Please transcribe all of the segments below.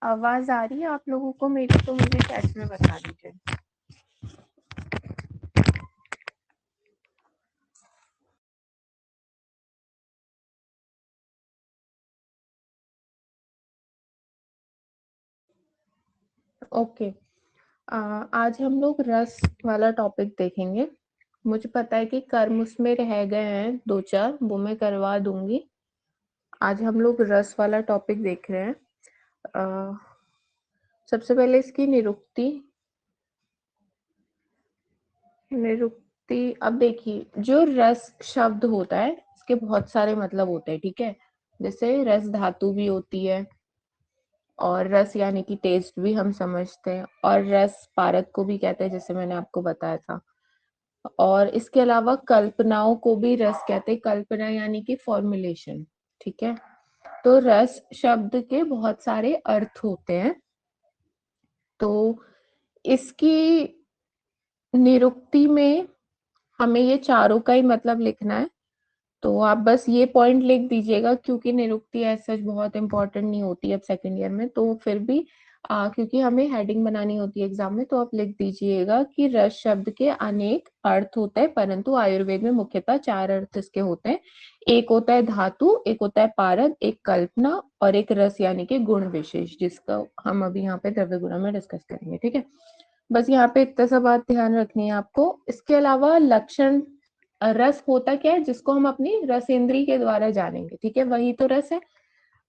आवाज आ रही है आप लोगों को मेरी? तो मुझे चैट में बता दीजिए। ओके। आज हम लोग रस वाला टॉपिक देखेंगे। मुझे पता है कि कर्म उसमें रह गए हैं 2-4, वो मैं करवा दूंगी। आज हम लोग रस वाला टॉपिक देख रहे हैं। सबसे पहले इसकी निरुक्ति। अब देखिए, जो रस शब्द होता है इसके बहुत सारे मतलब होते हैं, ठीक है। जैसे रस धातु भी होती है, और रस यानी कि टेस्ट भी हम समझते हैं, और रस पारक को भी कहते हैं, जैसे मैंने आपको बताया था। और इसके अलावा कल्पनाओं को भी रस कहते हैं। कल्पना यानी कि फॉर्मुलेशन, ठीक है। तो रस शब्द के बहुत सारे अर्थ होते हैं। तो इसकी निरुक्ति में हमें ये चारों का ही मतलब लिखना है। तो आप बस ये पॉइंट लिख दीजिएगा, क्योंकि निरुक्ति एज सच बहुत इंपॉर्टेंट नहीं होती अब सेकंड ईयर में, तो फिर भी क्योंकि हमें हेडिंग बनानी होती है एग्जाम में, तो आप लिख दीजिएगा कि रस शब्द के अनेक अर्थ होते हैं, परंतु आयुर्वेद में मुख्यतः 4 अर्थ इसके होते हैं। एक होता है धातु, एक होता है पारद, एक कल्पना, और एक रस यानी कि गुण विशेष, जिसका हम अभी यहाँ पे द्रव्य गुणों में डिस्कस करेंगे, ठीक है। बस यहाँ पे इतना सा बात ध्यान रखनी है आपको। इसके अलावा लक्षण, रस होता क्या है जिसको हम अपनी रसेंद्री के द्वारा जानेंगे, ठीक है, वही तो रस है।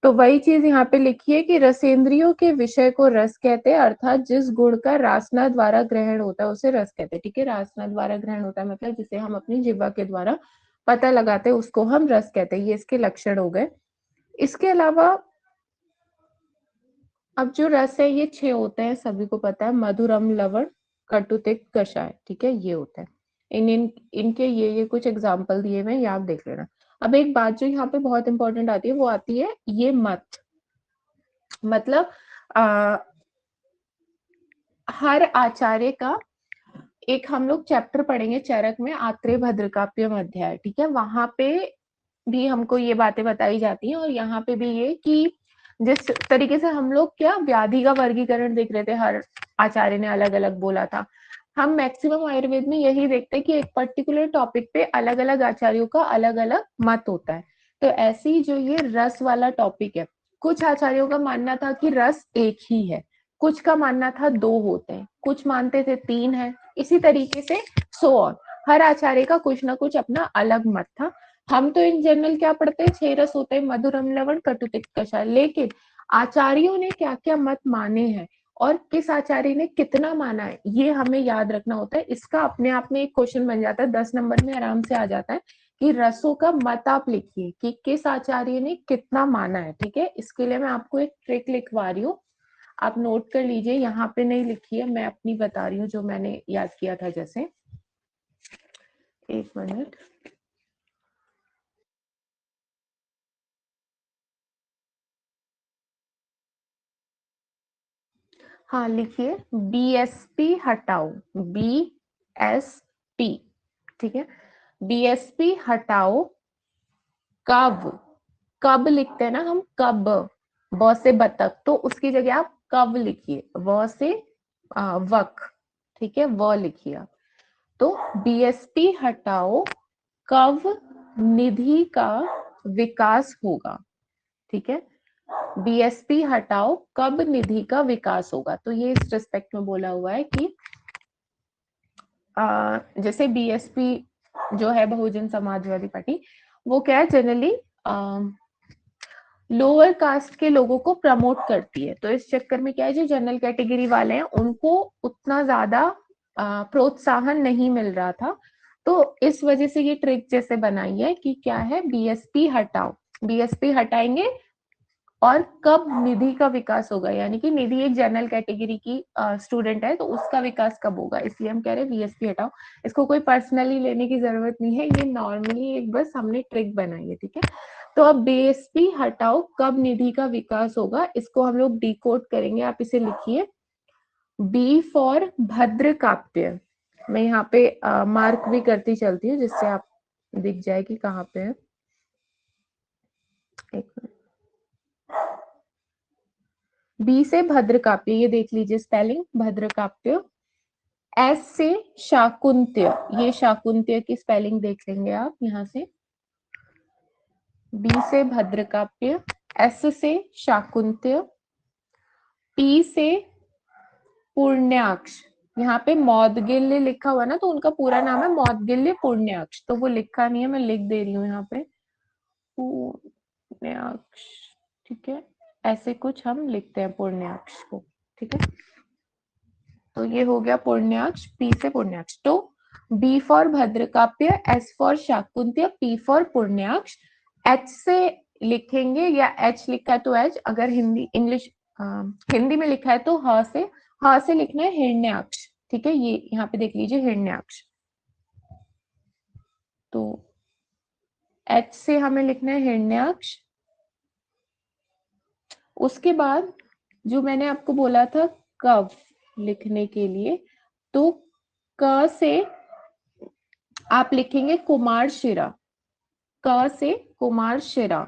तो वही चीज यहाँ पे लिखी है कि रसेंद्रियों के विषय को रस कहते हैं, अर्थात जिस गुण का रासना द्वारा ग्रहण होता है उसे रस कहते हैं, ठीक है। रासना द्वारा ग्रहण होता है मतलब जिसे हम अपनी जिह्वा के द्वारा पता लगाते हैं, उसको हम रस कहते हैं। ये इसके लक्षण हो गए। इसके अलावा अब जो रस है ये 6 होते हैं, सभी को पता है। मधुर, अम्ल, लवण, कटु, तिक्त, कषाय, ठीक है, ये होते हैं। इनके ये कुछ एग्जाम्पल दिए हुए हैं, ये आप देख लेना। अब एक बात जो यहाँ पे बहुत इंपॉर्टेंट आती है, वो आती है ये मत। मतलब हर आचार्य का एक हम लोग चैप्टर पढ़ेंगे चरक में, आत्रेय भद्रकाप्यम अध्याय, ठीक है। वहां पे भी हमको ये बातें बताई जाती हैं, और यहाँ पे भी ये कि जिस तरीके से हम लोग क्या व्याधि का वर्गीकरण देख रहे थे, हर आचार्य ने अलग अलग बोला था। हम मैक्सिमम आयुर्वेद में यही देखते हैं कि एक पर्टिकुलर टॉपिक पे अलग अलग आचार्यों का अलग अलग मत होता है। तो ऐसी जो ये रस वाला टॉपिक है, कुछ आचार्यों का मानना था कि रस एक ही है, कुछ का मानना था 2 होते हैं, कुछ मानते थे 3 है, इसी तरीके से सो ऑन। हर आचार्य का कुछ ना कुछ अपना अलग मत था। हम तो इन जनरल क्या पढ़ते हैं, 6 रस होते हैं, मधुर, अम्ल, लवण, कटु, तिक्त, कषाय। लेकिन आचार्यों ने क्या क्या मत माने हैं और किस आचार्य ने कितना माना है, ये हमें याद रखना होता है। इसका अपने आप में एक क्वेश्चन बन जाता है, 10 नंबर में आराम से आ जाता है कि रसों का मत आप लिखिए कि किस आचार्य ने कितना माना है, ठीक है। इसके लिए मैं आपको एक ट्रिक लिखवा रही हूँ, आप नोट कर लीजिए। यहाँ पे नहीं लिखी है, मैं अपनी बता रही हूँ जो मैंने याद किया था। जैसे, एक मिनट, हाँ लिखिए, बीएसपी हटाओ, बीएसपी, ठीक है। बीएसपी हटाओ, कब, कब लिखते हैं ना हम, कब, ब से बतख, तो उसकी जगह आप कब लिखिए, व से वक, ठीक है, व लिखिए आप। तो बीएसपी हटाओ, कब निधि का विकास होगा, ठीक है। बीएसपी हटाओ, कब निधि का विकास होगा। तो ये इस रिस्पेक्ट में बोला हुआ है कि जैसे बीएसपी जो है बहुजन समाजवादी पार्टी, वो क्या है, जनरली लोअर कास्ट के लोगों को प्रमोट करती है। तो इस चक्कर में क्या है, जो जनरल कैटेगरी वाले हैं उनको उतना ज्यादा प्रोत्साहन नहीं मिल रहा था। तो इस वजह से ये ट्रिक जैसे बनाई है कि क्या है, बीएसपी हटाओ, बीएसपी हटाएंगे और कब निधि का विकास होगा, यानी कि निधि एक जनरल कैटेगरी की स्टूडेंट है, तो उसका विकास कब होगा, इसलिए हम कह रहे हैं बीएसपी हटाओ। इसको कोई पर्सनली लेने की जरूरत नहीं है, ये नॉर्मली एक बस हमने ट्रिक बनाई है, ठीक है। तो अब बीएसपी हटाओ, कब निधि का विकास होगा, इसको हम लोग डिकोड करेंगे। आप इसे लिखिए, बी फॉर भद्र काप्य। मैं यहाँ पे मार्क भी करती चलती हूँ जिससे आप दिख जाए कि कहाँ पे है। एक बी से भद्रकाप्य, ये देख लीजिए स्पेलिंग भद्रकाप्य। एस से शाकुंत्य, ये शाकुंत्य की स्पेलिंग देख लेंगे आप यहाँ से। बी से भद्रकाप्य, एस से शाकुंत्य, पी से पुण्याक्ष। यहाँ पे मौदगिल्य लिखा हुआ ना, तो उनका पूरा नाम है मौदगिल्य पुण्याक्ष, तो वो लिखा नहीं है, मैं लिख दे रही हूँ यहाँ पे पुण्याक्ष। ठीक है, ऐसे कुछ हम लिखते हैं पुण्याक्ष को। ठीक है, तो ये हो गया पुण्याक्ष, पी से पुण्याक्ष। तो B for Bhadrakapya, S for Shakuntya, P for Punyaksha. H से लिखेंगे, या एच लिखा है तो एच, अगर हिंदी इंग्लिश हिंदी में लिखा है तो ह से लिखना है हिरण्याक्ष। ठीक है, ये यहाँ पे देख लीजिए हिरण्याक्ष। तो एच से हमें लिखना है हिरण्याक्ष। उसके बाद जो मैंने आपको बोला था कव लिखने के लिए, तो क से आप लिखेंगे कुमार शिरा, क से कुमार शिरा।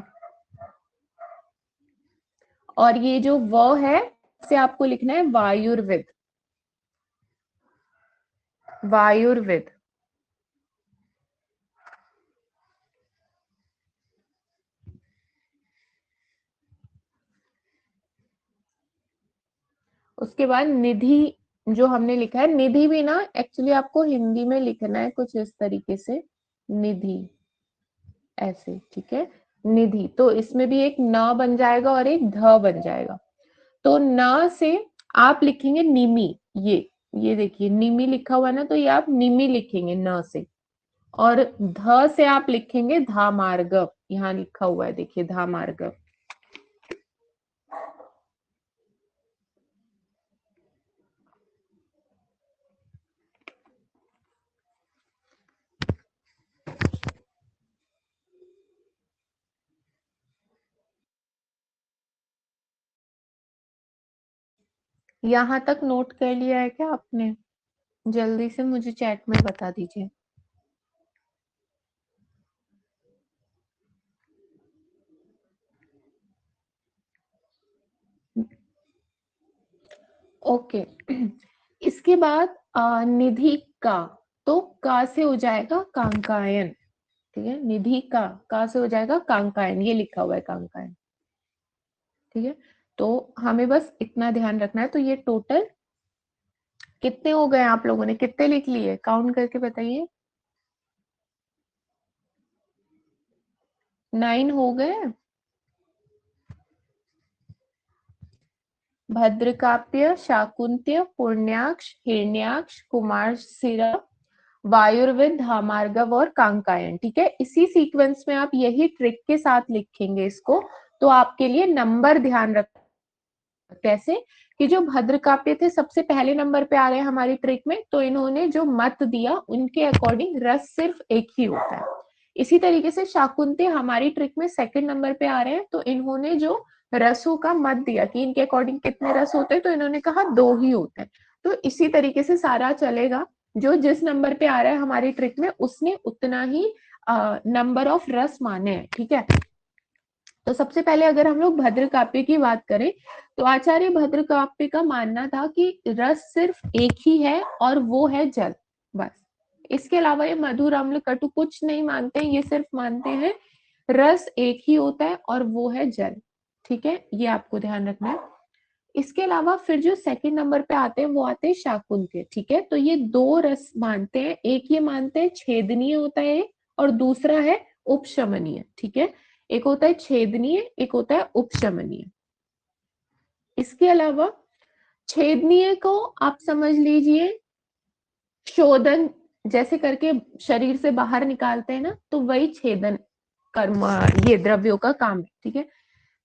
और ये जो व है, से आपको लिखना है वायुर्विद, वायुर्विद। उसके बाद निधि जो हमने लिखा है, निधि भी ना एक्चुअली आपको हिंदी में लिखना है कुछ इस तरीके से, निधि, ऐसे। ठीक है, निधि, तो इसमें भी एक न बन जाएगा और एक ध बन जाएगा। तो न से आप लिखेंगे निमी, ये देखिए निमी लिखा हुआ है ना, तो ये आप निमी लिखेंगे न से। और ध से आप लिखेंगे धामार्ग, यहाँ लिखा हुआ है देखिए धामार्ग। यहाँ तक नोट कर लिया है क्या आपने? जल्दी से मुझे चैट में बता दीजिए। ओके, इसके बाद निधि का, तो का से हो जाएगा कांकायन। ठीक है, निधि का से हो जाएगा कांकायन, ये लिखा हुआ है कांकायन। ठीक है, तो हमें बस इतना ध्यान रखना है। तो ये टोटल कितने हो गए? आप लोगों ने कितने लिख लिए, काउंट करके बताइए। 9 हो गए। भद्रकाप्य, शाकुंत्य, पुण्याक्ष, हिरण्याक्ष, कुमारशिरा, वायुर्विद, धामार्गव और कांकायन। ठीक है, इसी सीक्वेंस में आप यही ट्रिक के साथ लिखेंगे इसको, तो आपके लिए नंबर ध्यान रख। कैसे कि जो भद्रकाप्य थे सबसे पहले नंबर पे आ रहे हैं हमारी ट्रिक में, तो इन्होंने जो मत दिया उनके अकॉर्डिंग रस सिर्फ एक ही होता है। इसी तरीके से शाकुंतल हमारी ट्रिक में सेकंड नंबर पे आ रहे हैं, तो इन्होंने जो रसों का मत दिया कि इनके अकॉर्डिंग कितने रस होते हैं, तो इन्होंने कहा 2 ही होते हैं। तो इसी तरीके से सारा चलेगा, जो जिस नंबर पे आ रहा है हमारी ट्रिक में उसने उतना ही नंबर ऑफ रस माने हैं। ठीक है, तो सबसे पहले अगर हम लोग भद्रकाप्य की बात करें, तो आचार्य भद्रकाप्य का मानना था कि रस सिर्फ एक ही है और वो है जल, बस। इसके अलावा ये मधुर, अम्ल, कटु कुछ नहीं मानते हैं, ये सिर्फ मानते हैं रस एक ही होता है और वो है जल। ठीक है, ये आपको ध्यान रखना है। इसके अलावा फिर जो सेकंड नंबर पे आते हैं वो आते हैं शाकुंतल। ठीक है, तो ये 2 रस मानते हैं, एक ये मानते हैं छेदनीय होता है और दूसरा है उपशमनीय। ठीक है, एक होता है छेदनीय, एक होता है उपशमनीय। इसके अलावा छेदनीय को आप समझ लीजिए शोधन जैसे करके शरीर से बाहर निकालते हैं ना, तो वही छेदन कर्म, ये द्रव्यों का काम है। ठीक है,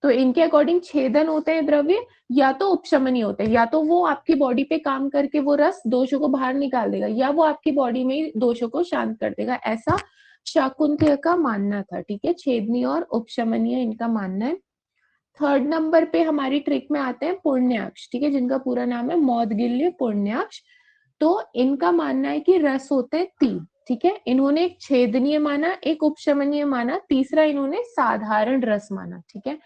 तो इनके अकॉर्डिंग छेदन होते हैं द्रव्य, या तो उपशमनी होते हैं, या तो वो आपकी बॉडी पे काम करके वो रस दोषों को बाहर निकाल देगा, या वो आपकी बॉडी में दोषों को शांत कर देगा, ऐसा शाकुंतल का मानना था। ठीक है, छेदनीय और उपशमनीय इनका मानना है। थर्ड नंबर पे हमारी ट्रिक में आते हैं पुण्याक्ष। ठीक है, जिनका पूरा नाम है मौदगिल्य पुण्याक्ष। तो इनका मानना है कि रस होते हैं 3। ठीक है, इन्होंने एक छेदनीय माना, एक उपशमनीय माना, तीसरा इन्होंने साधारण रस माना। ठीक है,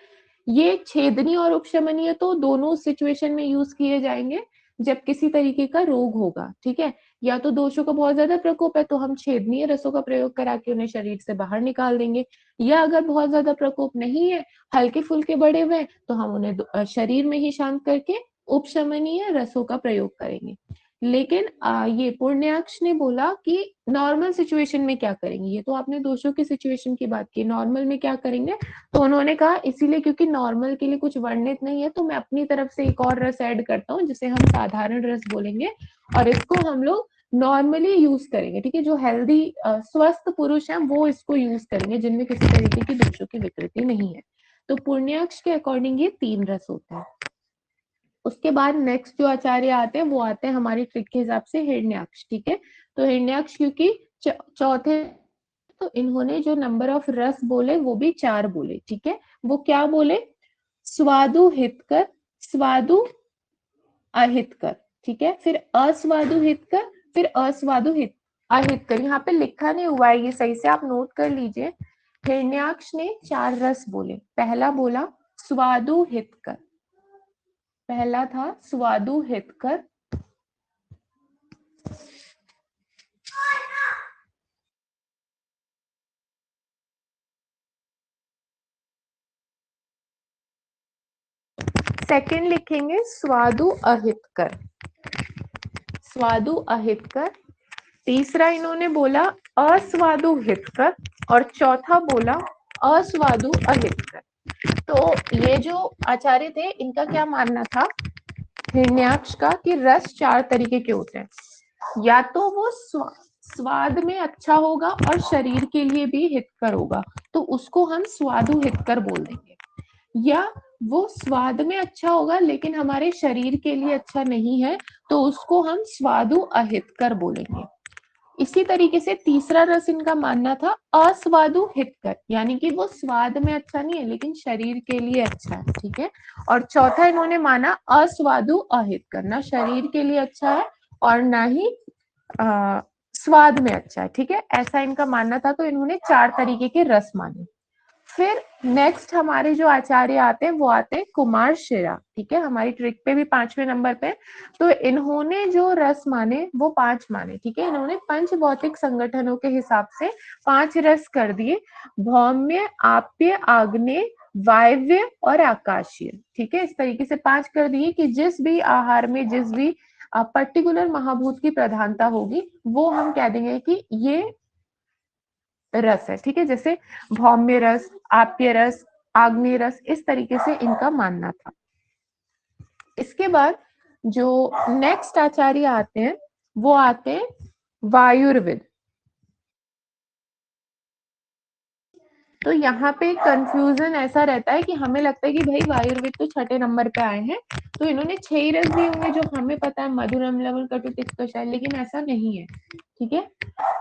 ये छेदनीय और उपशमनीय तो दोनों सिचुएशन में यूज किए जाएंगे जब किसी तरीके का रोग होगा, ठीक है। या तो दोषों का बहुत ज्यादा प्रकोप है तो हम छेदनीय रसों का प्रयोग करा के उन्हें शरीर से बाहर निकाल देंगे, या अगर बहुत ज्यादा प्रकोप नहीं है, हल्के फुल्के बड़े हुए, तो हम उन्हें शरीर में ही शांत करके उपशमनीय रसों का प्रयोग करेंगे। लेकिन ये पुण्याक्ष ने बोला कि नॉर्मल सिचुएशन में क्या करेंगे, ये तो आपने दोषों की सिचुएशन की बात की, नॉर्मल में क्या करेंगे। तो उन्होंने कहा इसीलिए क्योंकि नॉर्मल के लिए कुछ वर्णित नहीं है तो मैं अपनी तरफ से एक और रस ऐड करता हूँ जिसे हम साधारण रस बोलेंगे, और इसको हम लोग नॉर्मली यूज करेंगे, ठीक है। जो हेल्दी स्वस्थ पुरुष हैं वो इसको यूज करेंगे जिनमें किसी तरीके की दोषों की विकृति नहीं है। तो पुण्याक्ष के अकॉर्डिंग ये 3 रस होते हैं। उसके बाद नेक्स्ट जो आचार्य आते हैं वो आते हैं हमारी ट्रिक के हिसाब से हिरण्याक्ष, ठीक है। तो हिरण्याक्ष क्योंकि चौथे, तो इन्होंने जो नंबर ऑफ रस बोले वो भी 4 बोले, ठीक है। वो क्या बोले, स्वादु हितकर, स्वादु अहितकर, ठीक है, फिर अस्वादु हितकर, फिर अस्वादु हित अहितकर। यहाँ पे लिखा नहीं हुआ है ये सही से, आप नोट कर लीजिए। हिरण्याक्ष ने 4 रस बोले, पहला बोला स्वादु हितकर, पहला था स्वादु हितकर, सेकंड लिखेंगे स्वादु अहितकर, स्वादु अहितकर। तीसरा इन्होंने बोला अस्वादु हितकर, और चौथा बोला अस्वादु अहितकर। तो ये जो आचार्य थे इनका क्या मानना था हिरण्याक्ष का, कि रस 4 तरीके के होते हैं, या तो वो स्वाद में अच्छा होगा और शरीर के लिए भी हितकर होगा तो उसको हम स्वादु हितकर बोल देंगे, या वो स्वाद में अच्छा होगा लेकिन हमारे शरीर के लिए अच्छा नहीं है तो उसको हम स्वादु अहितकर बोलेंगे। इसी तरीके से तीसरा रस इनका मानना था अस्वादु हितकर, यानी कि वो स्वाद में अच्छा नहीं है लेकिन शरीर के लिए अच्छा है, ठीक है। और चौथा इन्होंने माना अस्वादु अहितकर, ना शरीर के लिए अच्छा है और ना ही स्वाद में अच्छा है, ठीक है, ऐसा इनका मानना था। तो इन्होंने 4 तरीके के रस माने। फिर नेक्स्ट हमारे जो आचार्य आते हैं वो आते हैं कुमार शिरा, ठीक है, हमारी ट्रिक पे भी 5वें नंबर पे। तो इन्होंने जो रस माने वो 5 माने, ठीक है। इन्होंने पंच भौतिक संगठनों के हिसाब से 5 रस कर दिए, भौम्य, आप्य, आग्नेय, वायव्य और आकाशीय, ठीक है। इस तरीके से 5 कर दिए कि जिस भी आहार में जिस भी पर्टिकुलर महाभूत की प्रधानता होगी वो हम कह देंगे कि ये रस है, ठीक है। जैसे भौम्य रस, आप्य रस, आग्नेय रस, इस तरीके से इनका मानना था। इसके बाद जो नेक्स्ट आचार्य आते हैं वो आते हैं वायुर्विद। तो यहाँ पे कंफ्यूजन ऐसा रहता है कि हमें लगता है कि भाई वायुर्वेद तो 6ठे नंबर पे आए हैं तो इन्होंने 6 ही रस दिए होंगे जो हमें पता है, मधुर, अम्ल, लवण, कटु, तिक्त, कषाय, लेकिन ऐसा नहीं है, ठीक है।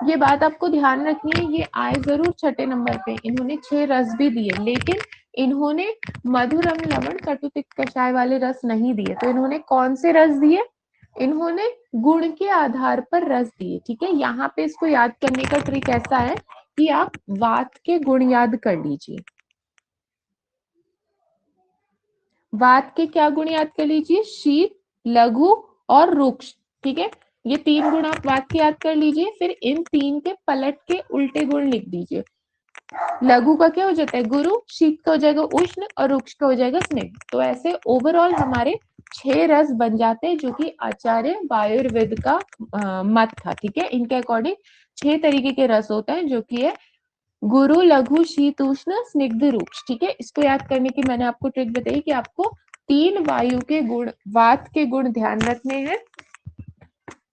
ये बात आपको ध्यान रखनी है, ये आए जरूर 6ठे नंबर पे, इन्होंने 6 रस भी दिए लेकिन इन्होंने मधुर, अम्ल, लवण, कटु, तिक्त, कषाय वाले रस नहीं दिए। तो इन्होंने कौन से रस दिए, इन्होंने गुण के आधार पर रस दिए, ठीक है। यहाँ पे इसको याद करने का ट्रिक ऐसा है कि आप वात के गुण याद कर लीजिए, वात के क्या गुण याद कर लीजिए, शीत, लघु और रुक्ष, ठीक है। ये 3 गुण आप वात के याद कर लीजिए, फिर इन 3 के पलट के उल्टे गुण लिख दीजिए। लघु का क्या हो जाता है गुरु, शीत का हो जाएगा उष्ण और रुक्ष का हो जाएगा स्नेह। तो ऐसे ओवरऑल हमारे 6 रस बन जाते हैं जो कि आचार्य वायुर्वेद का मत था, ठीक है। इनके अकॉर्डिंग 6 तरीके के रस होते हैं जो कि है गुरु, लघु, शीत, उष्ण, स्निग्ध, रुक्ष, ठीक है। इसको याद करने की मैंने आपको ट्रिक बताई कि आपको 3 वायु के गुण, वात के गुण ध्यान रखने हैं,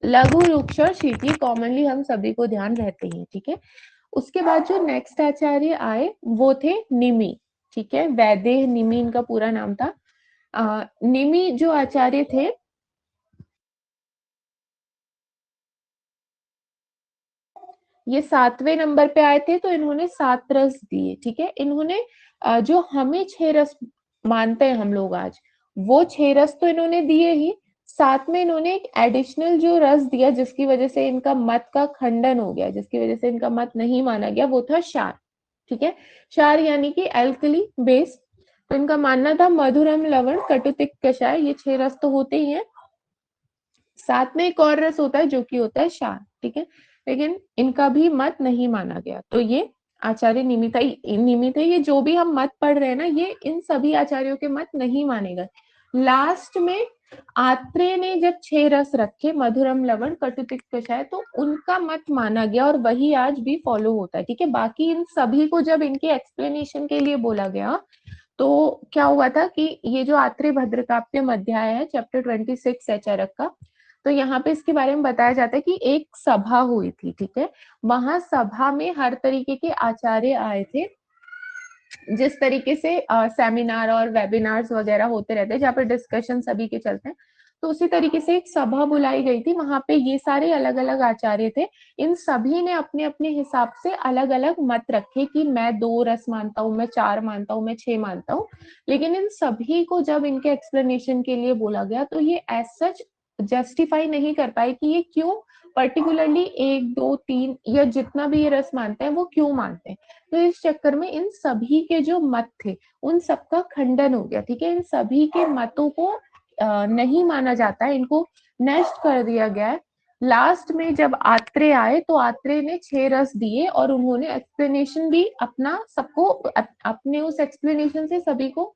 लघु, रुक्ष और शीत, ये कॉमनली हम सभी को ध्यान रहते हैं, ठीक है। उसके बाद जो नेक्स्ट आचार्य आए वो थे निमि, ठीक है, वैदेह निमि इनका पूरा नाम था। निमि जो आचार्य थे ये 7वें नंबर पे आए थे तो इन्होंने 7 रस दिए, ठीक है। इन्होंने जो हमें 6 रस मानते हैं हम लोग आज, वो 6 रस तो इन्होंने दिए ही, साथ में इन्होंने एक एडिशनल जो रस दिया जिसकी वजह से इनका मत का खंडन हो गया, जिसकी वजह से इनका मत नहीं माना गया, वो था क्षार, ठीक है। क्षार यानी कि एल्कली बेस। तो इनका मानना था मधुरम लवण कटु तिक्त कषाय, ये 6 रस तो होते ही हैं, साथ में एक और रस होता है जो कि होता है क्षार, ठीक है। लेकिन इनका भी मत नहीं माना गया। तो ये आचार्य निमित है, ये जो भी हम मत पढ़ रहे हैं ना, ये इन सभी आचार्यों के मत नहीं माने गए। लास्ट में आत्रेय ने जब 6 रस रखे, मधुरम लवण कटु तिक्त कषाय, तो उनका मत माना गया और वही आज भी फॉलो होता है, ठीक है। बाकी इन सभी को जब इनके एक्सप्लेनेशन के लिए बोला गया, तो क्या हुआ था कि ये जो आत्रेय भद्रकाप्यम अध्याय है, चैप्टर 26 है चरक का, तो यहाँ पे इसके बारे में बताया जाता है कि एक सभा हुई थी, ठीक है। वहां सभा में हर तरीके के आचार्य आए थे, जिस तरीके से सेमिनार और वेबिनार्स वगैरह होते रहते हैं जहाँ पर डिस्कशन सभी के चलते हैं, तो उसी तरीके से एक सभा बुलाई गई थी। वहां पे ये सारे अलग अलग आचार्य थे, इन सभी ने अपने अपने हिसाब से अलग अलग मत रखे कि मैं 2 रस मानता हूँ, मैं 4 मानता हूँ, मैं 6 मानता हूँ। लेकिन इन सभी को जब इनके एक्सप्लेनेशन के लिए बोला गया, तो ये एज सच जस्टिफाई नहीं कर पाए कि ये क्यों पर्टिकुलरली 1, 2, 3 या जितना भी ये रस मानते हैं वो क्यों मानते हैं। तो इस चक्कर में इन सभी के जो मत थे उन सबका खंडन हो गया, ठीक है। इन सभी के मतों को नहीं माना जाता है, इनको नष्ट कर दिया गया है। लास्ट में जब आत्रेय आए, तो आत्रेय ने 6 रस दिए और उन्होंने एक्सप्लेनेशन भी अपना सबको अपने उस एक्सप्लेनेशन से सभी को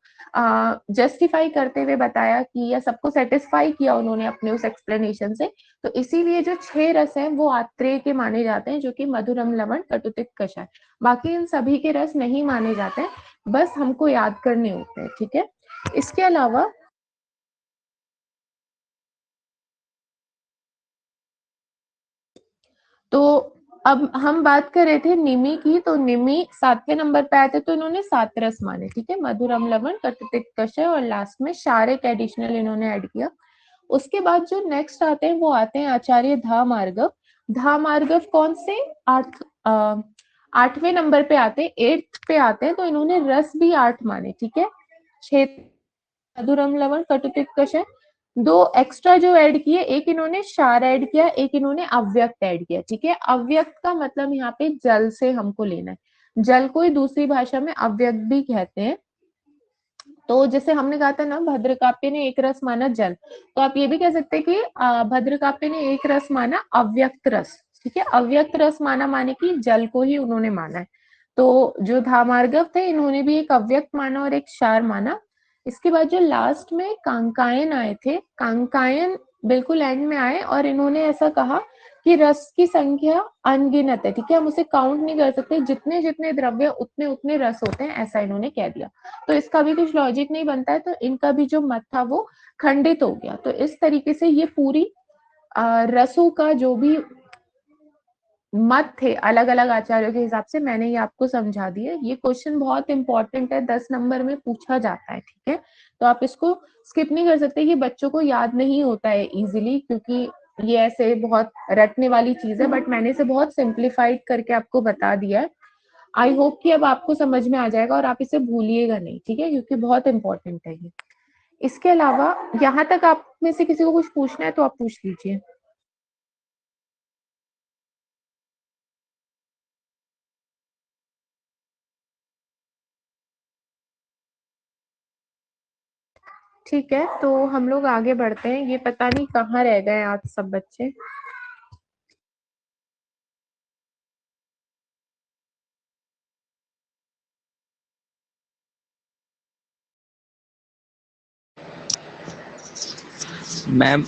जस्टिफाई करते हुए बताया कि, या सबको सेटिस्फाई किया उन्होंने अपने उस एक्सप्लेनेशन से। तो इसीलिए जो 6 रस हैं वो आत्रेय के माने जाते हैं, जो कि मधुरम लवण कटु तिक्त कषाय। बाकी इन सभी के रस नहीं माने जाते हैं, बस हमको याद करने होते हैं, ठीक है। इसके अलावा तो अब हम बात कर रहे थे निमि की, तो निमि 7वें नंबर पे आए थे, तो इन्होंने 7 रस माने, ठीक है। मधुरम लवण कटु तिक्त कषाय और लास्ट में क्षार एक एडिशनल इन्होंने ऐड किया। उसके बाद जो नेक्स्ट आते हैं वो आते हैं आचार्य धा मार्गव। धा मार्गव कौन से 8वें नंबर पे आते हैं, 8th पे आते हैं, तो इन्होंने रस भी 8 माने, ठीक है। 6 मधुरम लवण कटु तिक्त कषाय, 2 एक्स्ट्रा जो ऐड किए, एक इन्होंने क्षार ऐड किया, एक इन्होंने अव्यक्त ऐड किया, ठीक है। अव्यक्त का मतलब यहाँ पे जल से हमको लेना है, जल को ही दूसरी भाषा में अव्यक्त भी कहते हैं। तो जैसे हमने कहा था ना, भद्रकाप्य ने एक रस माना जल, तो आप ये भी कह सकते हैं कि भद्रकाप्य ने एक रस माना अव्यक्त रस, ठीक है। अव्यक्त रस माना माने कि जल को ही उन्होंने माना है। तो जो धामार्गव थे, इन्होंने भी एक अव्यक्त माना और एक क्षार माना। इसके बाद जो लास्ट में कांकायन आए थे, कांकायन बिल्कुल एंड में आए और इन्होंने ऐसा कहा कि रस की संख्या अनगिनत है, ठीक है। हम उसे काउंट नहीं कर सकते, जितने जितने द्रव्य उतने उतने रस होते हैं, ऐसा इन्होंने कह दिया। तो इसका भी कुछ लॉजिक नहीं बनता है, तो इनका भी जो मत था वो खंडित हो गया। तो इस तरीके से ये पूरी रसों का जो भी मत थे अलग अलग आचार्यों के हिसाब से, मैंने ये आपको समझा दिया। ये क्वेश्चन बहुत इंपॉर्टेंट है, 10 नंबर में पूछा जाता है, ठीक है। तो आप इसको स्किप नहीं कर सकते, ये बच्चों को याद नहीं होता है इजीली, क्योंकि ये ऐसे बहुत रटने वाली चीज है, बट मैंने इसे बहुत सिंप्लीफाइड करके आपको बता दिया है। आई होप कि अब आपको समझ में आ जाएगा और आप इसे भूलिएगा नहीं, ठीक है, क्योंकि बहुत इंपॉर्टेंट है ये। इसके अलावा यहाँ तक आप में से किसी को कुछ पूछना है तो आप पूछ लीजिए। ठीक है, तो हम लोग आगे बढ़ते हैं। ये पता नहीं कहाँ रह गए आज सब बच्चे। Ma'am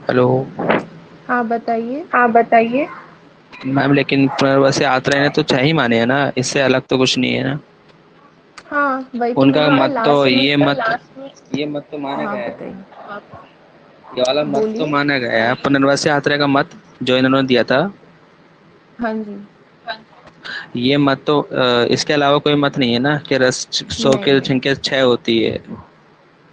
hello. हाँ बताइए। हाँ बताइए। मैम लेकिन पुनर्वसे आत्रेय ने तो 6 ही माने हैं ना, इससे अलग तो कुछ नहीं है ना। हाँ वही तो उनका मैंने कहा मत तो लास्ट में। ये मत तो माना हाँ गया है। बताइए। ये वाला मत तो बोलिए। माना गया है, पुनर्वसे आत्रेय का मत जो इन्होंने दिया था। हाँ जी। ये मत तो इसके अलावा कोई मत नहीं है ना कि रस 100 नहीं की नहीं। संख्या 6 होती है।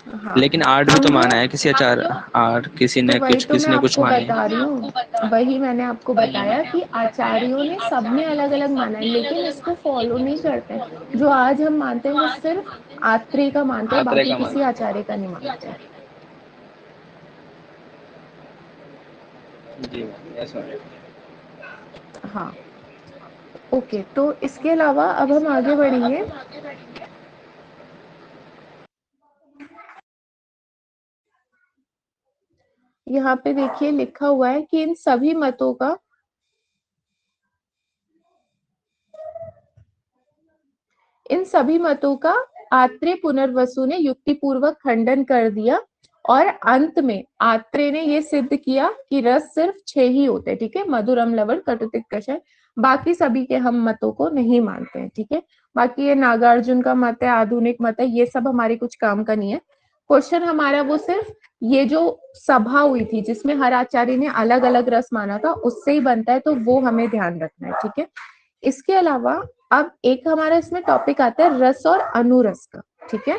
हाँ लेकिन 8 भी हम तो जो, माना है किसी आचार्य, 8 तो वही तो मैं किसी ने कुछ आपको माने हैं। बता रही हूँ, वही मैंने आपको बताया कि आचार्यों ने सबने अलग अलग माना है, लेकिन इसको फॉलो नहीं करते हैं। जो आज हम मानते हैं वो सिर्फ आत्रेय का मानते हैं, आत्रेय बाकी का किसी मानते आचार्य का नहीं मानते हैं। हैं। जी ऐसा है। हाँ ओके, तो इसके अलावा अब हम आगे बढ़ेंगे। यहाँ पे देखिए लिखा हुआ है कि इन सभी मतों का आत्रेय पुनर्वसु ने युक्तिपूर्वक खंडन कर दिया और अंत में आत्रेय ने ये सिद्ध किया कि रस सिर्फ 6 ही होते हैं, ठीक है, मधुर, अम्ल, लवण, कटु, तिक्त, कषाय। बाकी सभी के हम मतों को नहीं मानते हैं, ठीक है। बाकी ये नागार्जुन का मत है, आधुनिक मत है, ये सब हमारे कुछ काम का नहीं है। क्वेश्चन हमारा वो सिर्फ ये जो सभा हुई थी जिसमें हर आचार्य ने अलग अलग रस माना था उससे ही बनता है, तो वो हमें ध्यान रखना है, ठीक है। इसके अलावा अब एक हमारा इसमें टॉपिक आता है रस और अनुरस का, ठीक है।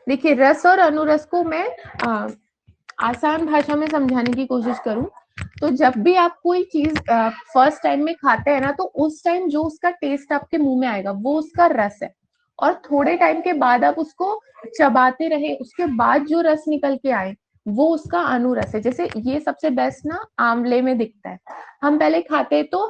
देखिए रस और अनुरस को मैं आसान भाषा में समझाने की कोशिश करूं तो जब भी आप कोई चीज फर्स्ट टाइम में खाते हैं ना, तो उस टाइम जो उसका टेस्ट आपके मुंह में आएगा वो उसका रस है, और थोड़े टाइम के बाद आप उसको चबाते रहे, उसके बाद जो रस निकल के आए वो उसका अनुरस है। जैसे ये सबसे बेस्ट ना आंवले में दिखता है, हम पहले खाते तो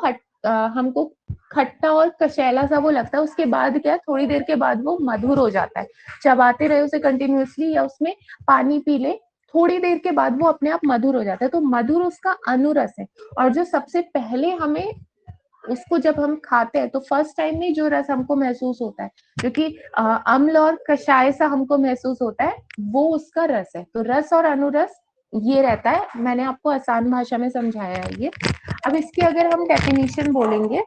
हमको खट्टा और कशैला सा वो लगता है, उसके बाद क्या थोड़ी देर के बाद वो मधुर हो जाता है, चबाते रहे उसे कंटिन्यूअसली या उसमें पानी पी ले, थोड़ी देर के बाद वो अपने आप मधुर हो जाता है, तो मधुर उसका अनुरस है। और जो सबसे पहले हमें उसको जब हम खाते हैं तो फर्स्ट टाइम में जो रस हमको महसूस होता है, जो कि अम्ल और कषाय सा हमको महसूस होता है, वो उसका रस है। तो रस और अनुरस ये रहता है, मैंने आपको आसान भाषा में समझाया है ये। अब इसकी अगर हम डेफिनेशन बोलेंगे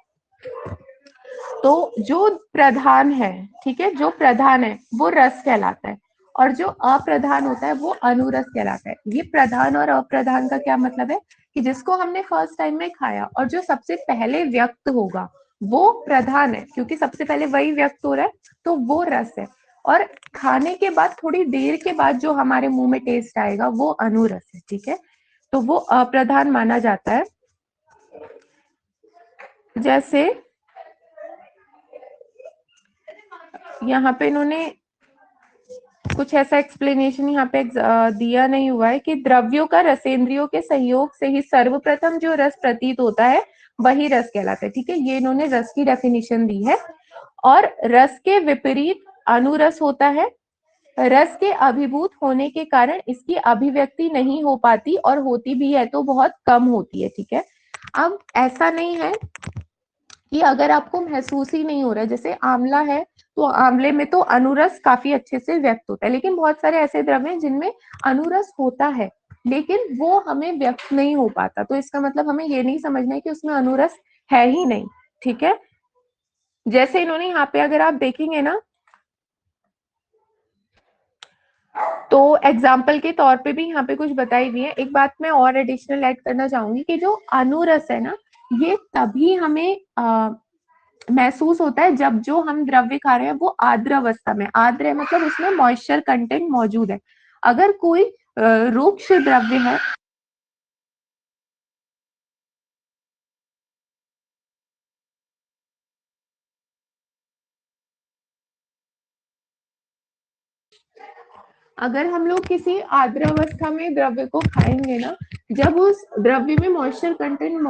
तो जो प्रधान है, ठीक है, जो प्रधान है वो रस कहलाता है, और जो अप्रधान होता है वो अनुरस कहलाता है। ये प्रधान और अप्रधान का क्या मतलब है कि जिसको हमने फर्स्ट टाइम में खाया और जो सबसे पहले व्यक्त होगा वो प्रधान है, क्योंकि सबसे पहले वही व्यक्त हो रहा है, तो वो रस है। और खाने के बाद थोड़ी देर के बाद जो हमारे मुंह में टेस्ट आएगा वो अनुरस है, ठीक है, तो वो अप्रधान माना जाता है। जैसे यहाँ पे इन्होंने कुछ ऐसा एक्सप्लेनेशन यहाँ पे दिया नहीं हुआ है कि द्रव्यों का रसेंद्रियों के सहयोग से ही सर्वप्रथम जो रस प्रतीत होता है वही रस कहलाता है, ठीक है, ये इन्होंने रस की डेफिनेशन दी है। और रस के विपरीत अनुरस होता है, रस के अभिभूत होने के कारण इसकी अभिव्यक्ति नहीं हो पाती, और होती भी है तो बहुत कम होती है, ठीक है। अब ऐसा नहीं है कि अगर आपको महसूस ही नहीं हो रहा है, जैसे आंवला है तो आंवले में तो अनुरस काफी अच्छे से व्यक्त होता है, लेकिन बहुत सारे ऐसे द्रव्य हैं जिनमें अनुरस होता है लेकिन वो हमें व्यक्त नहीं हो पाता, तो इसका मतलब हमें ये नहीं समझना है कि उसमें अनुरस है ही नहीं, ठीक है। जैसे इन्होंने यहाँ पे अगर आप देखेंगे ना तो एग्जाम्पल के तौर पे भी यहाँ पे कुछ बताई हुई है। एक बात मैं और एडिशनल ऐड करना चाहूंगी कि जो अनुरस है ना, ये तभी हमें महसूस होता है जब जो हम द्रव्य खा रहे हैं वो आर्द्र अवस्था में, आर्द्र है मतलब उसमें मॉइस्चर कंटेंट मौजूद है। अगर कोई रूक्ष द्रव्य है, अगर हम लोग किसी आर्द्र अवस्था में द्रव्य को खाएंगे ना, जब उस द्रव्य में मॉइस्चर कंटेंट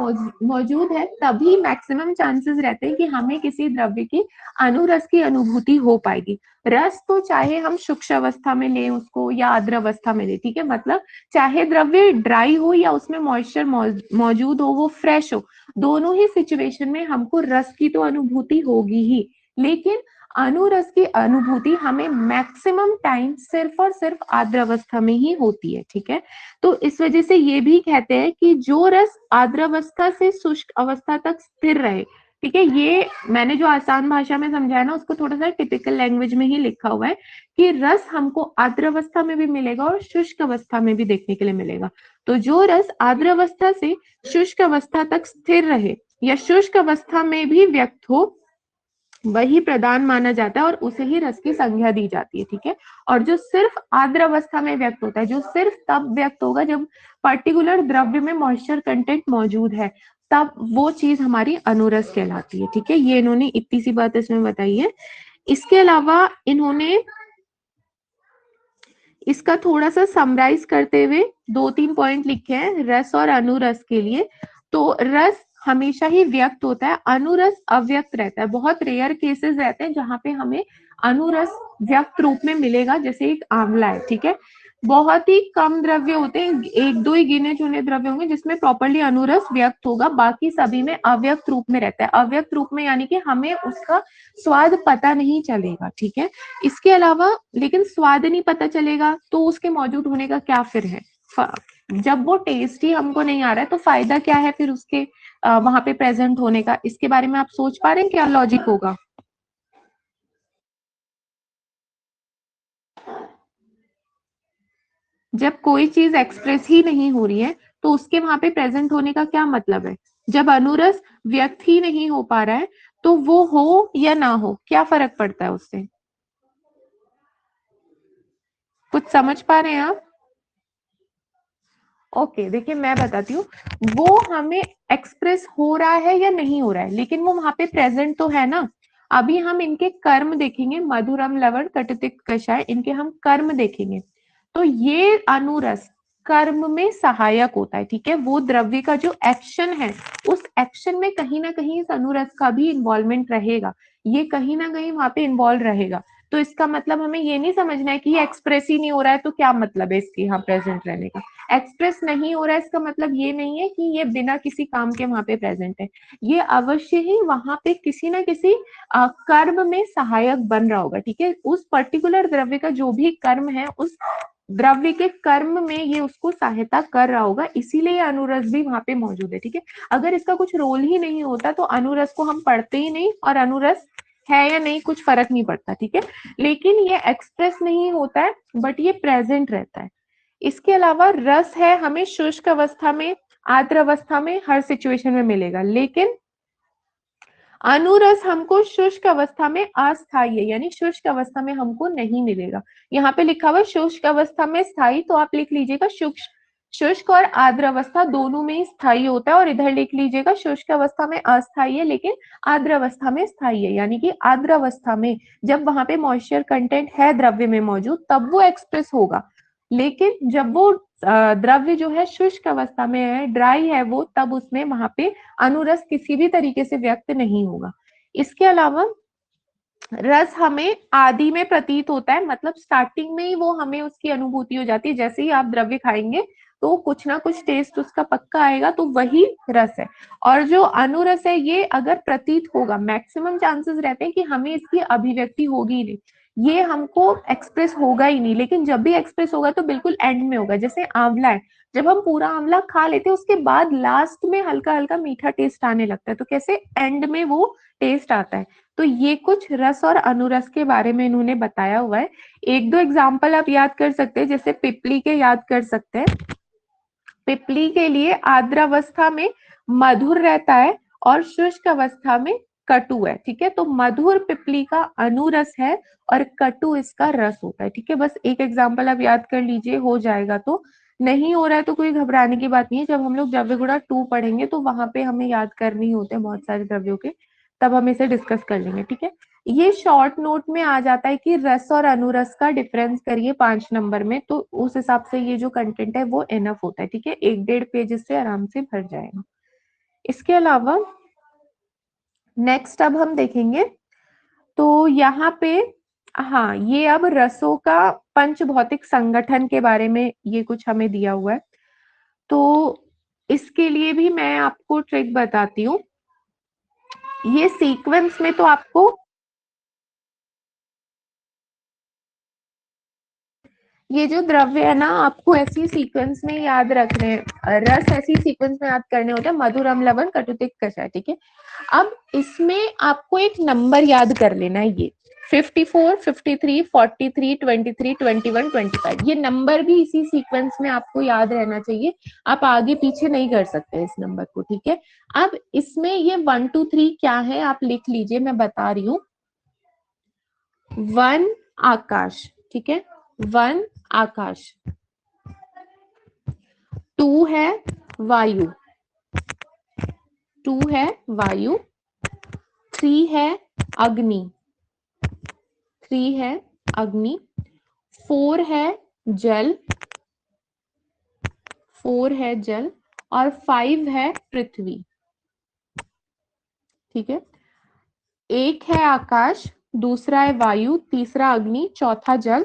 मौजूद है तभी मैक्सिमम चांसेस रहते हैं कि हमें किसी द्रव्य की अनुरस की अनुभूति हो पाएगी। रस तो चाहे हम शुष्क अवस्था में लें उसको या आर्द्र अवस्था में लें, ठीक है, मतलब चाहे द्रव्य ड्राई हो या उसमें मॉइस्चर मौजूद हो, वो फ्रेश हो, दोनों ही सिचुएशन में हमको रस की तो अनुभूति होगी ही, लेकिन अनुरस की अनुभूति हमें मैक्सिमम टाइम सिर्फ और सिर्फ आर्द्र अवस्था में ही होती है, ठीक है। तो इस वजह से ये भी कहते हैं कि जो रस आर्द्र अवस्था से शुष्क अवस्था तक स्थिर रहे, ठीक है, ये मैंने जो आसान भाषा में समझाया ना उसको थोड़ा सा टिपिकल लैंग्वेज में ही लिखा हुआ है कि रस हमको आर्द्र अवस्था में भी मिलेगा और शुष्क अवस्था में भी देखने के लिए मिलेगा। तो जो रस आर्द्र अवस्था से शुष्क अवस्था तक स्थिर रहे या शुष्क अवस्था में भी व्यक्त हो वही प्रधान माना जाता है और उसे ही रस की संज्ञा दी जाती है, ठीक है। और जो सिर्फ आर्द्र अवस्था में व्यक्त होता है, जो सिर्फ तब व्यक्त होगा जब पर्टिकुलर द्रव्य में मॉइस्चर कंटेंट मौजूद है, तब वो चीज हमारी अनुरस कहलाती है, ठीक है। ये इन्होंने इतनी सी बात इसमें बताई है। इसके अलावा इन्होंने इसका थोड़ा सा समराइज करते हुए 2-3 पॉइंट लिखे हैं रस और अनुरस के लिए। तो रस हमेशा ही व्यक्त होता है, अनुरस अव्यक्त रहता है। बहुत रेयर केसेस रहते हैं जहां पे हमें अनुरस व्यक्त रूप में मिलेगा, जैसे एक आंवला है, ठीक है। बहुत ही कम द्रव्य होते हैं, एक दो ही गिने चुने द्रव्य होंगे जिसमें प्रॉपर्ली अनुरस व्यक्त होगा, बाकी सभी में अव्यक्त रूप में रहता है। अव्यक्त रूप में यानी कि हमें उसका स्वाद पता नहीं चलेगा, ठीक है। इसके अलावा लेकिन स्वाद नहीं पता चलेगा तो उसके मौजूद होने का क्या फिर है? जब वो टेस्ट ही हमको नहीं आ रहा है तो फायदा क्या है फिर उसके वहां पे प्रेजेंट होने का? इसके बारे में आप सोच पा रहे हैं क्या लॉजिक होगा? जब कोई चीज एक्सप्रेस ही नहीं हो रही है तो उसके वहां पे प्रेजेंट होने का क्या मतलब है? जब अनुरस व्यक्त ही नहीं हो पा रहा है तो वो हो या ना हो क्या फर्क पड़ता है उससे? कुछ समझ पा रहे हैं आप? ओके, देखिए मैं बताती हूँ। वो हमें एक्सप्रेस हो रहा है या नहीं हो रहा है, लेकिन वो वहां पे प्रेजेंट तो है ना। अभी हम इनके कर्म देखेंगे, मधुरम लवण कटुतिक्त कषाय, इनके हम कर्म देखेंगे। तो ये अनुरस कर्म में सहायक होता है, ठीक है। वो द्रव्य का जो एक्शन है, उस एक्शन में कहीं ना कहीं इस अनुरस का भी इन्वॉल्वमेंट रहेगा, ये कहीं ना कहीं वहां पे इन्वॉल्व रहेगा। तो इसका मतलब हमें ये नहीं समझना है कि ये एक्सप्रेस ही नहीं हो रहा है तो क्या मतलब है इसके यहाँ प्रेजेंट रहने का। एक्सप्रेस नहीं हो रहा है इसका मतलब ये नहीं है कि ये बिना किसी काम के वहां पे प्रेजेंट है, ये अवश्य ही वहां पे किसी ना किसी कर्म में सहायक बन रहा होगा, ठीक है। उस पर्टिकुलर द्रव्य का जो भी कर्म है, उस द्रव्य के कर्म में ये उसको सहायता कर रहा होगा, इसीलिए अनुरस भी वहां पे मौजूद है, ठीक है। अगर इसका कुछ रोल ही नहीं होता तो अनुरस को हम पढ़ते ही नहीं, और अनुरस है या नहीं कुछ फर्क नहीं पड़ता, ठीक है। लेकिन ये एक्सप्रेस नहीं होता है बट ये प्रेजेंट रहता है। इसके अलावा रस है हमें शुष्क अवस्था में, आर्द्र अवस्था में, हर सिचुएशन में मिलेगा, लेकिन अनुरस हमको शुष्क अवस्था में अस्थायी है, यानी शुष्क अवस्था में हमको नहीं मिलेगा। यहाँ पे लिखा हुआ है शुष्क अवस्था में स्थायी, तो आप लिख लीजिएगा शुष्क और आर्द्र अवस्था दोनों में ही स्थायी होता है, और इधर लिख लीजिएगा शुष्क अवस्था में अस्थायी है लेकिन आर्द्र अवस्था में स्थायी है। यानी कि आर्द्र अवस्था में जब वहां पे मॉइस्चर कंटेंट है द्रव्य में मौजूद तब वो एक्सप्रेस होगा, लेकिन जब वो द्रव्य जो है शुष्क अवस्था में है, ड्राई है वो, तब उसमें वहां पे अनुरस किसी भी तरीके से व्यक्त नहीं होगा। इसके अलावा रस हमें आदि में प्रतीत होता है, मतलब स्टार्टिंग में ही वो हमें उसकी अनुभूति हो जाती है, जैसे ही आप द्रव्य खाएंगे तो कुछ ना कुछ टेस्ट उसका पक्का आएगा, तो वही रस है। और जो अनुरस है ये अगर प्रतीत होगा, मैक्सिमम चांसेस रहते हैं कि हमें इसकी अभिव्यक्ति होगी ही नहीं, ये हमको एक्सप्रेस होगा ही नहीं, लेकिन जब भी एक्सप्रेस होगा तो बिल्कुल एंड में होगा। जैसे आंवला है, जब हम पूरा आंवला खा लेते हैं उसके बाद लास्ट में हल्का हल्का मीठा टेस्ट आने लगता है, तो कैसे एंड में वो टेस्ट आता है। तो ये कुछ रस और अनुरस के बारे में इन्होंने बताया हुआ है। एक दो एग्जाम्पल आप याद कर सकते हैं, जैसे पिपली के याद कर सकते हैं। पिपली के लिए आर्द्रावस्था में मधुर रहता है और शुष्क अवस्था में कटु है, ठीक है। तो मधुर पिपली का अनुरस है और कटु इसका रस होता है, ठीक है। बस एक एग्जाम्पल आप याद कर लीजिए, हो जाएगा। तो नहीं हो रहा है तो कोई घबराने की बात नहीं है, जब हम लोग द्रव्य गुणा 2 पढ़ेंगे तो वहां पे हमें याद करने होते हैं बहुत सारे द्रव्यों के, तब हम इसे डिस्कस कर लेंगे, ठीक है। ये शॉर्ट नोट में आ जाता है कि रस और अनुरस का डिफरेंस करिए 5 नंबर में, तो उस हिसाब से ये जो कंटेंट है वो इनफ होता है, ठीक है। 1-1.5 पेज से आराम से भर जाएगा। इसके अलावा नेक्स्ट अब हम देखेंगे, तो यहाँ पे हाँ, ये अब रसों का पंच भौतिक संगठन के बारे में ये कुछ हमें दिया हुआ है, तो इसके लिए भी मैं आपको ट्रिक बताती हूँ। ये सीक्वेंस में तो आपको ये जो द्रव्य है ना आपको ऐसी सीक्वेंस में याद रखने हैं, रस ऐसी सीक्वेंस में याद करने होते हैं, मधुर अम्ल लवण कटुतिक्त कषाय, ठीक है। अब इसमें आपको एक नंबर याद कर लेना है, ये 54, 53, 43, 23, 21, 25, ये नंबर भी इसी सीक्वेंस में आपको याद रहना चाहिए, आप आगे पीछे नहीं कर सकते इस नंबर को, ठीक है। अब इसमें ये 1 2 3 क्या है आप लिख लीजिए, मैं बता रही हूँ। 1 आकाश, ठीक है, 1 आकाश, 2 है वायु, 2 है वायु, 3 है अग्नि, 3 है अग्नि, 4 है जल, 4 है जल, और 5 है पृथ्वी, ठीक है, एक है आकाश, दूसरा है वायु, तीसरा अग्नि, चौथा जल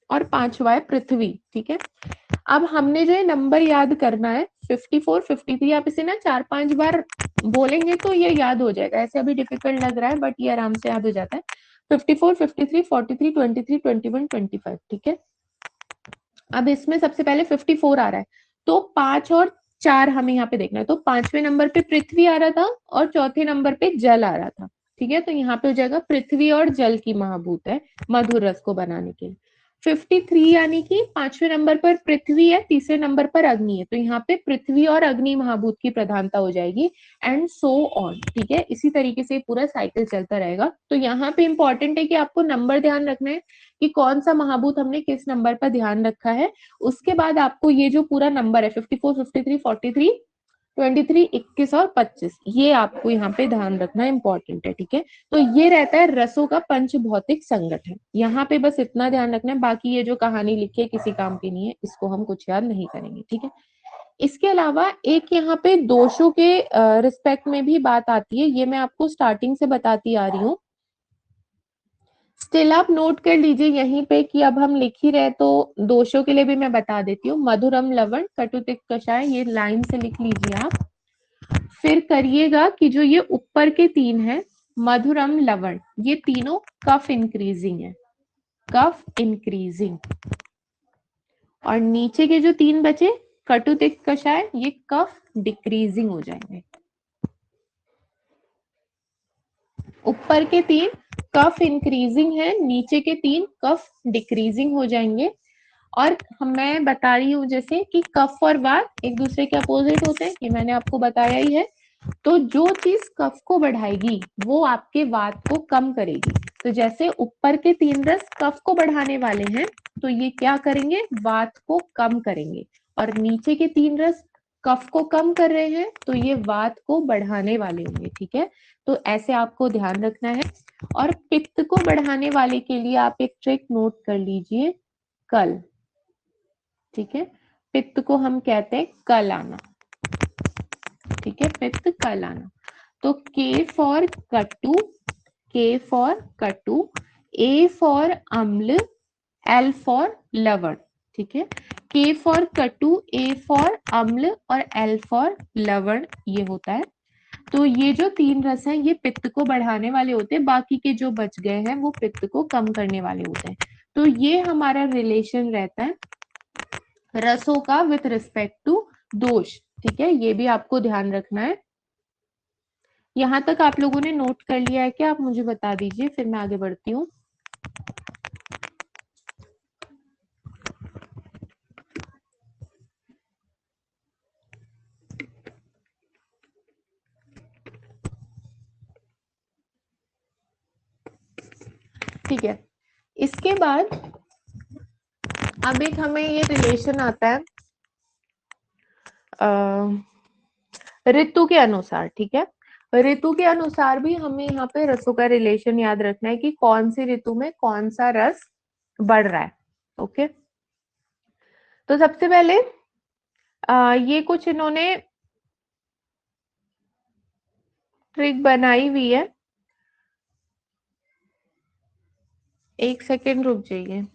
और पांचवा है पृथ्वी। ठीक है, अब हमने जो है नंबर याद करना है 54, 53। आप इसे ना 4-5 बार बोलेंगे तो ये याद हो जाएगा। ऐसे अभी डिफिकल्ट लग रहा है बट ये आराम से याद हो जाता है। 54, 53, 43, 23, 21, 25। ठीक है, अब इसमें सबसे पहले 54 आ रहा है, तो 5 और 4 हमें यहाँ पे देखना है। तो 5वें नंबर पे पृथ्वी आ रहा था और चौथे नंबर पे जल आ रहा था। ठीक है, तो यहाँ पे हो जाएगा पृथ्वी और जल की महाभूत है मधुर रस को बनाने के लिए। 53 यानी कि 5वें नंबर पर पृथ्वी है, तीसरे नंबर पर अग्नि है, तो यहाँ पे पृथ्वी और अग्नि महाभूत की प्रधानता हो जाएगी एंड सो ऑन। ठीक है, इसी तरीके से पूरा साइकिल चलता रहेगा। तो यहाँ पे इंपॉर्टेंट है कि आपको नंबर ध्यान रखना है कि कौन सा महाभूत हमने किस नंबर पर ध्यान रखा है। उसके बाद आपको ये जो पूरा नंबर है 54, 53, 43, 23, 21 और 25, ये आपको यहाँ पे ध्यान रखना इंपॉर्टेंट है। ठीक है, तो ये रहता है रसों का पंच भौतिक संगठन। यहाँ पे बस इतना ध्यान रखना है, बाकी ये जो कहानी लिखी है किसी काम की नहीं है, इसको हम कुछ याद नहीं करेंगे। ठीक है, इसके अलावा एक यहाँ पे दोषों के रिस्पेक्ट में भी बात आती है, ये मैं आपको स्टार्टिंग से बताती आ रही हूँ। स्टिल आप नोट कर लीजिए यहीं पे कि अब हम लिख ही रहे तो दोषों के लिए भी मैं बता देती हूँ। मधुरम लवण कटु तिक्त कषाय, ये लाइन से लिख लीजिए आप। फिर करिएगा कि जो ये ऊपर के 3 है मधुरम लवण, ये तीनों कफ इंक्रीजिंग है, कफ इंक्रीजिंग। और नीचे के जो 3 बचे कटु तिक्त कषाय, ये कफ डिक्रीजिंग हो जाएंगे। ऊपर के 3 कफ इंक्रीजिंग है, नीचे के 3 कफ डिक्रीजिंग हो जाएंगे। और मैं बता रही हूँ जैसे कि कफ और वात एक दूसरे के अपोजिट होते हैं, ये मैंने आपको बताया ही है। तो जो चीज कफ को बढ़ाएगी वो आपके वात को कम करेगी। तो जैसे ऊपर के 3 रस कफ को बढ़ाने वाले हैं तो ये क्या करेंगे, वात को कम करेंगे। और नीचे के 3 रस कफ को कम कर रहे हैं तो ये वात को बढ़ाने वाले होंगे। ठीक है, तो ऐसे आपको ध्यान रखना है। और पित्त को बढ़ाने वाले के लिए आप एक ट्रिक नोट कर लीजिए, कल। ठीक है, पित्त को हम कहते हैं कल आना। ठीक है, पित्त कल आना। तो के फॉर कटु, के फॉर कटु, ए फॉर अम्ल, एल फॉर लवण। ठीक है, के फॉर कटु, ए फॉर अम्ल और एल फॉर लवण, ये होता है। तो ये जो 3 रस हैं ये पित्त को बढ़ाने वाले होते हैं, बाकी के जो बच गए हैं वो पित्त को कम करने वाले होते हैं। तो ये हमारा रिलेशन रहता है रसों का विथ रिस्पेक्ट टू दोष। ठीक है, ये भी आपको ध्यान रखना है। यहां तक आप लोगों ने नोट कर लिया है क्या? आप मुझे बता दीजिए, फिर मैं आगे बढ़ती हूँ। ठीक है, इसके बाद अब एक हमें ये रिलेशन आता है ऋतु के अनुसार। ठीक है, ऋतु के अनुसार भी हमें यहाँ पे रसों का रिलेशन याद रखना है कि कौन सी ऋतु में कौन सा रस बढ़ रहा है। ओके, तो सबसे पहले ये कुछ इन्होंने ट्रिक बनाई हुई है, एक सेकेंड रुक जाइए।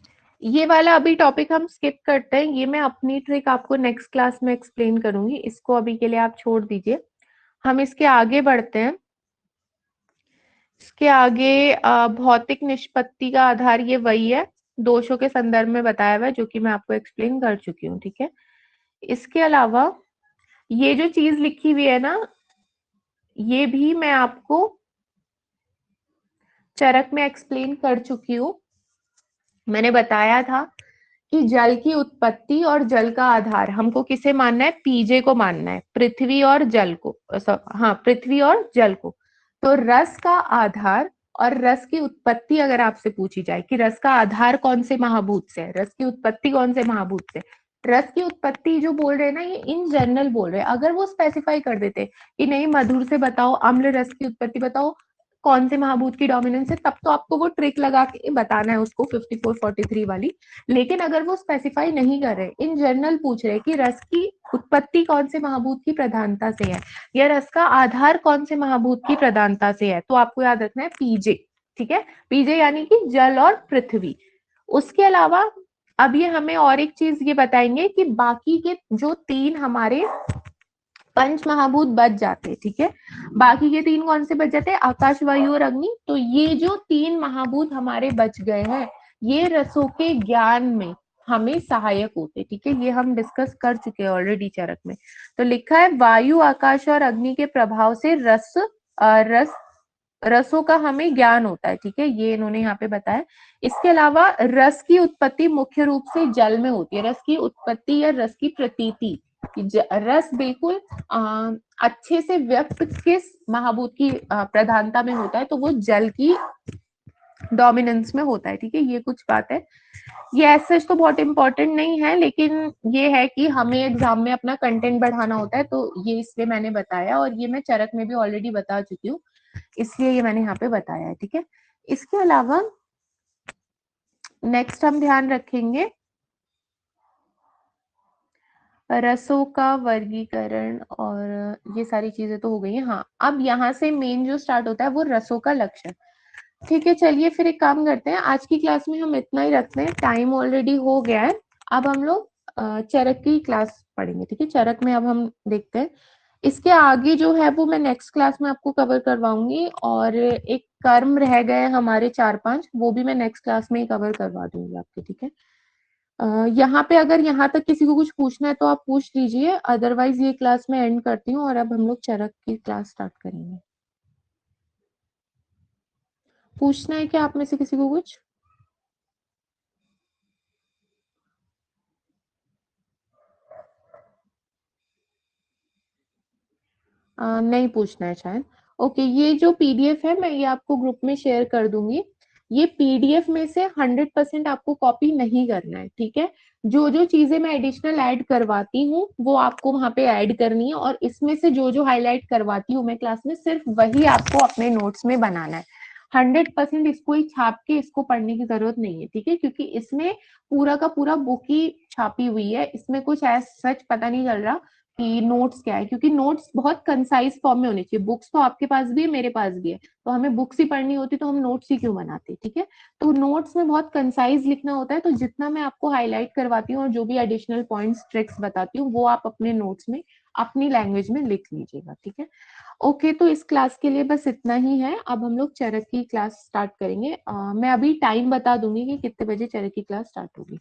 ये वाला अभी टॉपिक हम स्किप करते हैं, ये मैं अपनी ट्रिक आपको नेक्स्ट क्लास में एक्सप्लेन करूंगी, इसको अभी के लिए आप छोड़ दीजिए। हम इसके आगे बढ़ते हैं। इसके आगे भौतिक निष्पत्ति का आधार ये वही है, दोषों के संदर्भ में बताया हुआ है, जो कि मैं आपको एक्सप्लेन कर चुकी हूँ। ठीक है, इसके अलावा ये जो चीज लिखी हुई है ना, ये भी मैं आपको चरक में एक्सप्लेन कर चुकी हूँ। मैंने बताया था कि जल की उत्पत्ति और जल का आधार हमको किसे मानना है, पीजे को मानना है, पृथ्वी और जल को। हाँ, पृथ्वी और जल को। तो रस का आधार और रस की उत्पत्ति अगर आपसे पूछी जाए कि रस का आधार कौन से महाभूत से है, रस की उत्पत्ति कौन से महाभूत से, रस की उत्पत्ति जो बोल रहे हैं ना, ये इन जनरल बोल रहे हैं। अगर वो स्पेसिफाई कर देते कि नहीं मधुर से बताओ, अम्ल रस की उत्पत्ति बताओ, कौन से महाभूत की डोमिनेंस है, तब तो आपको वो ट्रिक लगा के बताना है उसको 54-43 वाली। लेकिन अगर वो स्पेसिफाई नहीं कर रहे, इन जनरल पूछ रहे कि रस की उत्पत्ति कौन से महाभूत की प्रधानता से है या रस का आधार कौन से महाभूत की प्रधानता से है, तो आपको याद रखना है पीजे। ठीक है, पीजे यानी कि जल और पृथ्वी। उसके अलावा अब ये हमें और एक चीज ये बताएंगे कि बाकी के जो 3 हमारे पंच महाभूत बच जाते, ठीक है, बाकी के 3 कौन से बच जाते हैं, आकाश, वायु और अग्नि। तो ये जो 3 महाभूत हमारे बच गए हैं, ये रसों के ज्ञान में हमें सहायक होते, ठीक है, ये हम डिस्कस कर चुके हैं ऑलरेडी चरक में। तो लिखा है वायु, आकाश और अग्नि के प्रभाव से रसों का हमें ज्ञान होता है, ठीक है, ये इन्होंने यहाँ पे बताया। इसके अलावा रस की उत्पत्ति मुख्य रूप से जल में होती है। रस की उत्पत्ति या रस की प्रतीति, रस बिल्कुल अच्छे से व्यक्त किस महाभूत की प्रधानता में होता है, तो वो जल की डोमिनेंस में होता है, ठीक है, ये कुछ बात है। ये ऐसे तो बहुत इंपॉर्टेंट नहीं है, लेकिन ये है कि हमें एग्जाम में अपना कंटेंट बढ़ाना होता है, तो ये इसलिए मैंने बताया, और ये मैं चरक में भी ऑलरेडी बता चुकी हूँ, इसलिए ये मैंने यहाँ पे बताया है, ठीक है। इसके अलावा नेक्स्ट हम ध्यान रखेंगे रसों का वर्गीकरण, और ये सारी चीजें तो हो गई हैं। हाँ, अब यहाँ से मेन जो स्टार्ट होता है वो रसों का लक्षण। ठीक है, चलिए फिर एक काम करते हैं, आज की क्लास में हम इतना ही रखते हैं, टाइम ऑलरेडी हो गया है। अब हम लोग चरक की क्लास पढ़ेंगे, ठीक है, चरक में अब हम देखते हैं। इसके आगे जो है वो मैं नेक्स्ट क्लास में आपको कवर करवाऊंगी, और एक कर्म रह गए हमारे 4-5, वो भी मैं नेक्स्ट क्लास में ही कवर करवा दूंगी आपके, ठीक है। यहाँ पे अगर यहाँ तक किसी को कुछ पूछना है तो आप पूछ लीजिए, अदरवाइज ये क्लास मैं एंड करती हूँ और अब हम लोग चरक की क्लास स्टार्ट करेंगे। पूछना है क्या आप में से किसी को कुछ? नहीं पूछना है शायद। ओके, ये जो पीडीएफ है मैं ये आपको ग्रुप में शेयर कर दूंगी। ये पीडीएफ में से 100% आपको कॉपी नहीं करना है, ठीक है। जो जो चीजें मैं एडिशनल ऐड करवाती हूँ वो आपको वहां पे ऐड करनी है, और इसमें से जो जो हाईलाइट करवाती हूँ मैं क्लास में, सिर्फ वही आपको अपने नोट्स में बनाना है। 100% इसको ही छाप के इसको पढ़ने की जरूरत नहीं है, ठीक है, क्योंकि इसमें पूरा का पूरा बुक ही छापी हुई है, इसमें कुछ ऐसा सच पता नहीं चल रहा कि नोट्स क्या है, क्योंकि नोट्स बहुत कंसाइज फॉर्म में होने चाहिए। बुक्स तो आपके पास भी है, मेरे पास भी है, तो हमें बुक्स ही पढ़नी होती तो हम नोट्स ही क्यों बनाते, ठीक है। तो नोट्स में बहुत कंसाइज लिखना होता है, तो जितना मैं आपको हाईलाइट करवाती हूँ और जो भी एडिशनल पॉइंट्स ट्रिक्स बताती हूँ वो आप अपने नोट्स में अपनी लैंग्वेज में लिख लीजिएगा, ठीक है। ओके, तो इस क्लास के लिए बस इतना ही है। अब हम लोग चरक की क्लास स्टार्ट करेंगे। मैं अभी टाइम बता दूंगी कि कितने बजे चरक की क्लास स्टार्ट होगी।